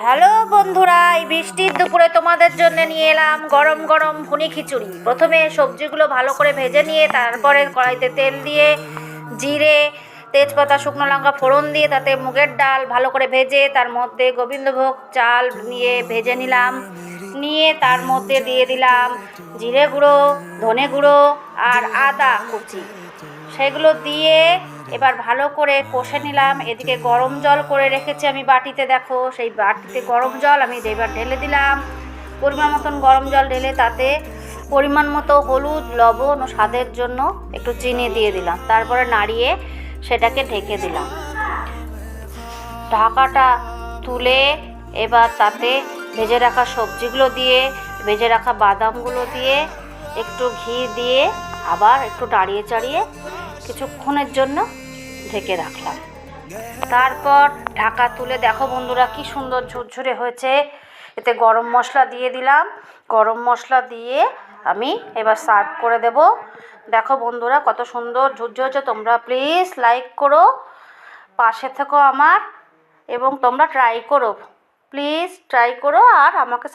Hello বন্ধুরা, এই বৃষ্টির দুপুরে তোমাদের জন্য নিয়ে এলাম গরম গরম ভুনি খিচুড়ি। প্রথমে সবজিগুলো ভালো করে ভেজে নিয়ে তারপরে কড়াইতে তেল দিয়ে জিরে, তেজপাতা, শুকনো লঙ্কা ফোড়ন দিয়ে তাতে মুগের ডাল ভালো করে ভেজে তার মধ্যে গোবিন্দভোগ চাল নিয়ে ভেজে নিলাম। নিয়ে তার মধ্যে দিয়ে দিলাম জিরে গুঁড়ো, ধনে গুঁড়ো আর আদা কুচি। সেগুলো দিয়ে এবার ভালো করে কষে নিলাম। এদিকে গরম জল করে রেখেছি আমি বাটিতে, দেখো সেই বাটিতে গরম জল আমি এবার ঢেলে দিলাম। পরিমাণ মতন গরম জল ঢেলে তাতে পরিমাণ মতো হলুদ, লবণ ও স্বাদের জন্য একটু চিনি দিয়ে দিলাম। তারপরে নাড়িয়ে সেটাকে ঢেকে দিলাম। ঢাকাটা তুলে এবার তাতে ভেজে রাখা সবজিগুলো দিয়ে, ভেজে রাখা বাদামগুলো দিয়ে, একটু ঘি দিয়ে আবার একটু নাড়িয়ে চাড়িয়ে কিছুক্ষণের জন্য ঢেকে রাখলাম। তারপর ঢাকা তুলে দেখো বন্ধুরা কি সুন্দর ঝুরঝুরে হয়েছে। এতে গরম মশলা দিয়ে দিলাম। গরম মশলা দিয়ে আমি এবার সার্ভ করে দেব। দেখো বন্ধুরা কত সুন্দর ঝুরঝুরে হয়েছে। তোমরা প্লিজ লাইক করো, পাশে থেকো আমার, এবং তোমরা ট্রাই করো, প্লিজ ট্রাই করো আর আমাকে